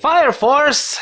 Fire Force!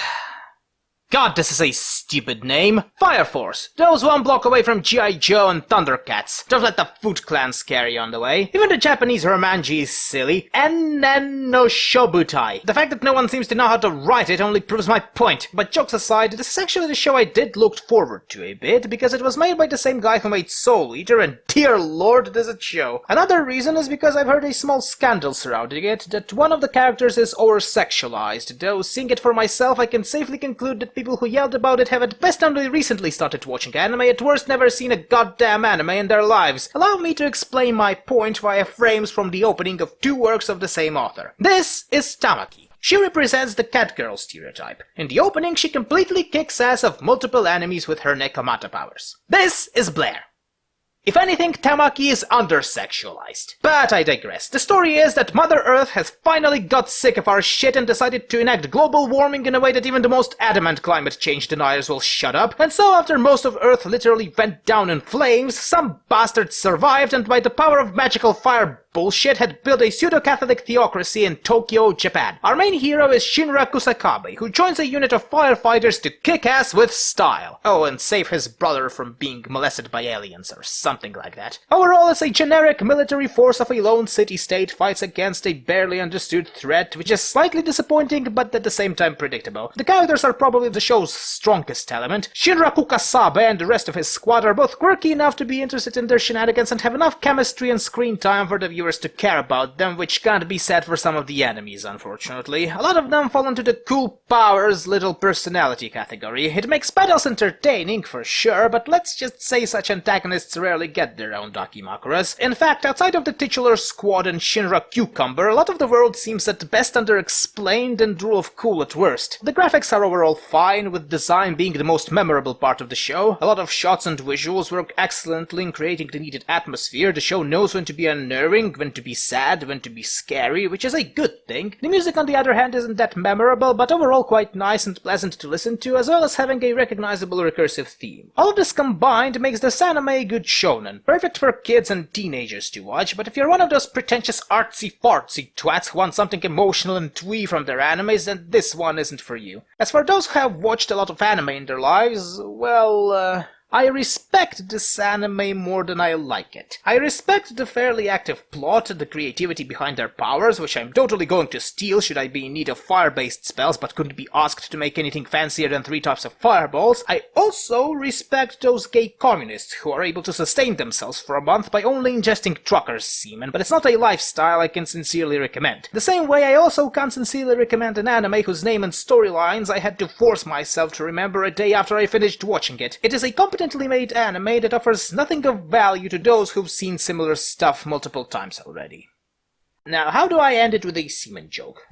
God, this is a stupid name. Fire Force. Those one block away from G.I. Joe and Thundercats. Don't let the Foot Clan scare you on the way. Even the Japanese romanji is silly. Ennen no Shobutai. The fact that no one seems to know how to write it only proves my point. But jokes aside, this is actually the show I did look forward to a bit, because it was made by the same guy who made Soul Eater, and dear lord, does it show. Another reason is because I've heard a small scandal surrounding it, that one of the characters is over-sexualized, though seeing it for myself I can safely conclude that people who yelled about it have at best only recently started watching anime, at worst never seen a goddamn anime in their lives. Allow me to explain my point via frames from the opening of two works of the same author. This is Tamaki. She represents the cat girl stereotype. In the opening, she completely kicks ass of multiple enemies with her Nekomata powers. This is Blair. If anything, Tamaki is under-sexualized. But I digress. The story is that Mother Earth has finally got sick of our shit and decided to enact global warming in a way that even the most adamant climate change deniers will shut up. And so after most of Earth literally went down in flames, some bastards survived and by the power of magical fire bullshit had built a pseudo-Catholic theocracy in Tokyo, Japan. Our main hero is Shinra Kusakabe, who joins a unit of firefighters to kick ass with style. Oh, and save his brother from being molested by aliens or something like that. Overall, it's a generic military force of a lone city-state fights against a barely understood threat, which is slightly disappointing but at the same time predictable. The characters are probably the show's strongest element. Shinra Kukasabe and the rest of his squad are both quirky enough to be interested in their shenanigans and have enough chemistry and screen time for the viewers to care about them, which can't be said for some of the enemies, unfortunately. A lot of them fall into the cool powers, little personality category. It makes battles entertaining, for sure, but let's just say such antagonists rarely get their own Dakimakuras. In fact, outside of the titular squad and Shinra Cucumber, a lot of the world seems at best underexplained and rule of cool at worst. The graphics are overall fine, with design being the most memorable part of the show. A lot of shots and visuals work excellently in creating the needed atmosphere. The show knows when to be unnerving, when to be sad, when to be scary, which is a good thing. The music, on the other hand, isn't that memorable, but overall quite nice and pleasant to listen to, as well as having a recognizable recursive theme. All of this combined makes this anime a good shonen, perfect for kids and teenagers to watch, but if you're one of those pretentious artsy-fartsy twats who want something emotional and twee from their animes, then this one isn't for you. As for those who have watched a lot of anime in their lives, well, I respect this anime more than I like it. I respect the fairly active plot, the creativity behind their powers, which I'm totally going to steal should I be in need of fire-based spells but couldn't be asked to make anything fancier than 3 types of fireballs. I also respect those gay communists who are able to sustain themselves for a month by only ingesting truckers' semen, but it's not a lifestyle I can sincerely recommend. The same way I also can't sincerely recommend an anime whose name and storylines I had to force myself to remember a day after I finished watching it. It is a competently made anime that offers nothing of value to those who've seen similar stuff multiple times already. Now, how do I end it with a semen joke?